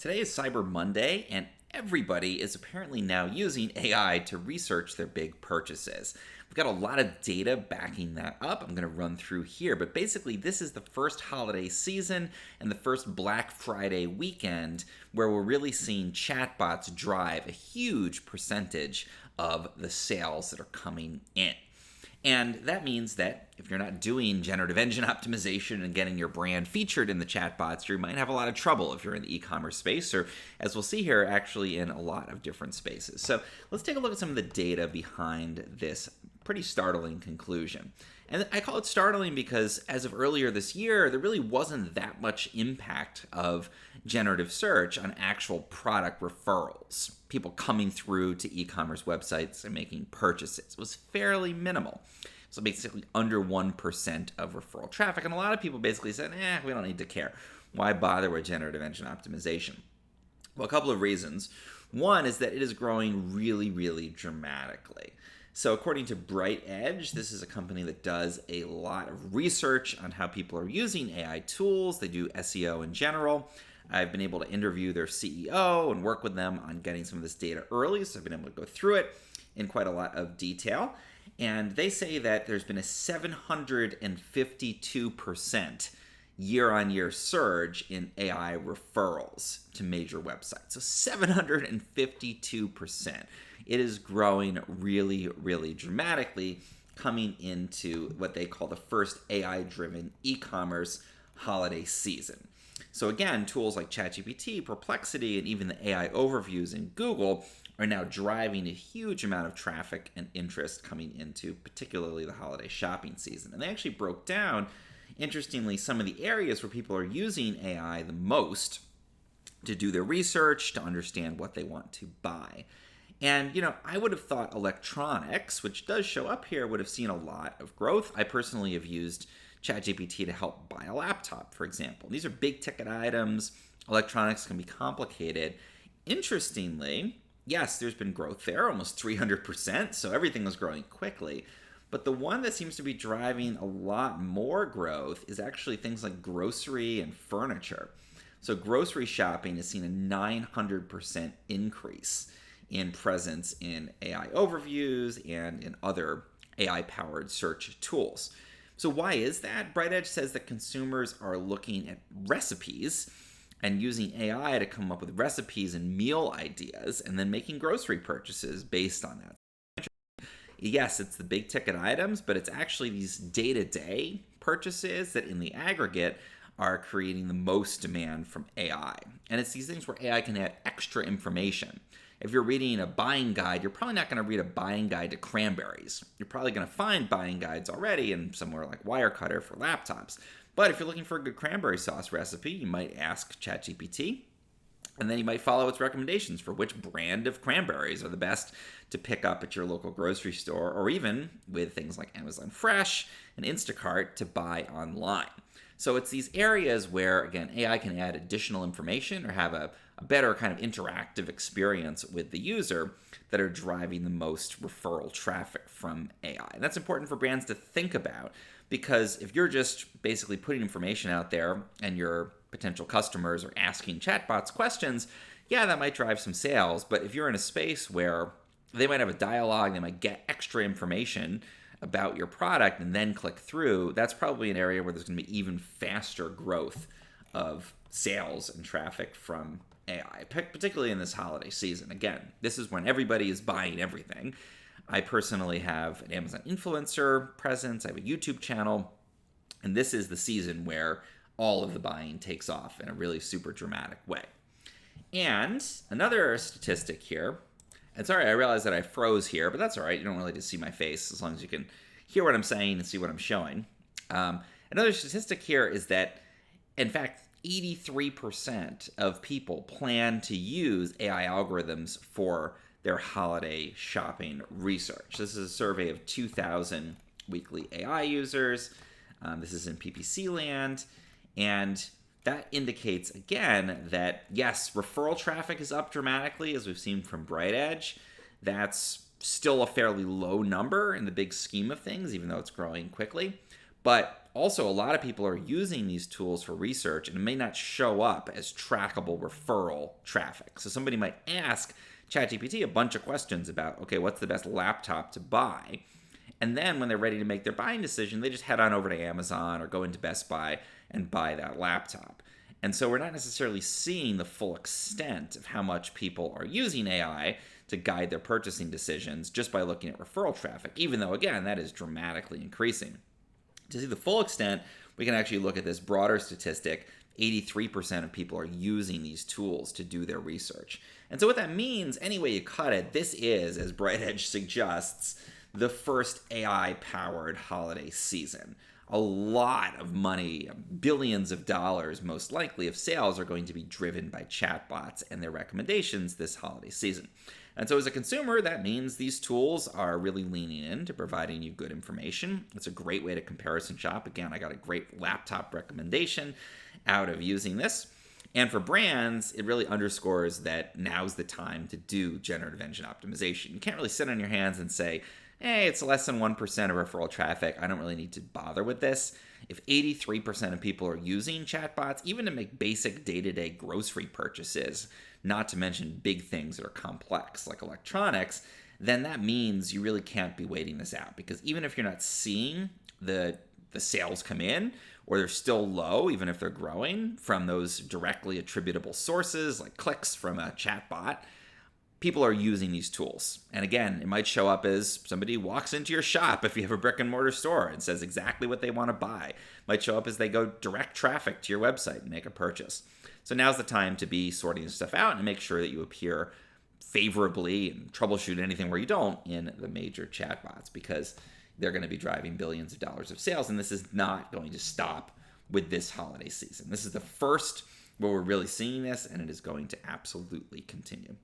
Today is Cyber Monday, and everybody is apparently now using AI to research their big purchases. We've got a lot of data backing that up. I'm going to run through here, but basically, this is the first holiday season and the first Black Friday weekend where we're really seeing chatbots drive a huge percentage of the sales that are coming in. And that means that if you're not doing generative engine optimization and getting your brand featured in the chatbots, you might have a lot of trouble if you're in the e-commerce space, or as we'll see here, actually in a lot of different spaces. So let's take a look at some of the data behind this pretty startling conclusion. And I call it startling because as of earlier this year, there really wasn't that much impact of generative search on actual product referrals. People coming through to e-commerce websites and making purchases. It was fairly minimal. So basically under 1% of referral traffic. And a lot of people basically said, we don't need to care. Why bother with generative engine optimization? Well, a couple of reasons. One is that it is growing really, really dramatically. So according to Bright Edge, this is a company that does a lot of research on how people are using AI tools. They do SEO in general. I've been able to interview their CEO and work with them on getting some of this data early, so I've been able to go through it in quite a lot of detail. And they say that there's been a 752% year-on-year surge in AI referrals to major websites. So 752%. It is growing really, really dramatically, coming into what they call the first AI-driven e-commerce holiday season. So again, tools like ChatGPT, Perplexity, and even the AI overviews in Google are now driving a huge amount of traffic and interest coming into particularly the holiday shopping season. And they actually broke down, interestingly, some of the areas where people are using AI the most to do their research, to understand what they want to buy. And, I would have thought electronics, which does show up here, would have seen a lot of growth. I personally have used ChatGPT to help buy a laptop, for example. These are big ticket items. Electronics can be complicated. Interestingly, yes, there's been growth there, almost 300%, so everything was growing quickly. But the one that seems to be driving a lot more growth is actually things like grocery and furniture. So grocery shopping has seen a 900% increase in presence in AI overviews and in other AI-powered search tools. So why is that? Bright Edge says that consumers are looking at recipes and using AI to come up with recipes and meal ideas and then making grocery purchases based on that. Yes, it's the big ticket items, but it's actually these day-to-day purchases that in the aggregate are creating the most demand from AI. And it's these things where AI can add extra information. If you're reading a buying guide, you're probably not going to read a buying guide to cranberries. You're probably going to find buying guides already in somewhere like Wirecutter for laptops. But if you're looking for a good cranberry sauce recipe, you might ask ChatGPT, and then you might follow its recommendations for which brand of cranberries are the best to pick up at your local grocery store, or even with things like Amazon Fresh and Instacart to buy online. So it's these areas where, again, AI can add additional information or have a better kind of interactive experience with the user that are driving the most referral traffic from AI. And that's important for brands to think about, because if you're just basically putting information out there and your potential customers are asking chatbots questions, yeah, that might drive some sales. But if you're in a space where they might have a dialogue, they might get extra information about your product and then click through, that's probably an area where there's going to be even faster growth of sales and traffic from AI, particularly in this holiday season. Again, this is when everybody is buying everything. I personally have an Amazon influencer presence. I have a YouTube channel. And this is the season where all of the buying takes off in a really super dramatic way. And another statistic here, and sorry, I realize that I froze here, but that's all right. You don't really just see my face as long as you can hear what I'm saying and see what I'm showing. Another statistic here is that, in fact, 83% of people plan to use AI algorithms for their holiday shopping research. This is a survey of 2,000 weekly AI users. This is in PPC land. And that indicates, again, that, yes, referral traffic is up dramatically, as we've seen from Bright Edge. That's still a fairly low number in the big scheme of things, even though it's growing quickly. But also, a lot of people are using these tools for research, and it may not show up as trackable referral traffic. So somebody might ask ChatGPT a bunch of questions about, okay, what's the best laptop to buy? And then when they're ready to make their buying decision, they just head on over to Amazon or go into Best Buy and buy that laptop. And so we're not necessarily seeing the full extent of how much people are using AI to guide their purchasing decisions just by looking at referral traffic, even though, again, that is dramatically increasing. To see the full extent, we can actually look at this broader statistic. 83% of people are using these tools to do their research. And so what that means, any way you cut it, this is, as BrightEdge suggests, the first AI-powered holiday season. A lot of money, billions of dollars most likely, of sales are going to be driven by chatbots and their recommendations this holiday season. And so as a consumer, that means these tools are really leaning into providing you good information. It's a great way to comparison shop. Again, I got a great laptop recommendation out of using this. And for brands, it really underscores that now's the time to do generative engine optimization. You can't really sit on your hands and say, hey, it's less than 1% of referral traffic. I don't really need to bother with this. If 83% of people are using chatbots, even to make basic day-to-day grocery purchases, not to mention big things that are complex like electronics, then that means you really can't be waiting this out. Because even if you're not seeing the sales come in, or they're still low, even if they're growing from those directly attributable sources like clicks from a chatbot, people are using these tools. And again, it might show up as somebody walks into your shop if you have a brick and mortar store and says exactly what they want to buy. It might show up as they go direct traffic to your website and make a purchase. So now's the time to be sorting this stuff out and make sure that you appear favorably and troubleshoot anything where you don't in the major chatbots, because they're going to be driving billions of dollars of sales. And this is not going to stop with this holiday season. This is the first where we're really seeing this, and it is going to absolutely continue.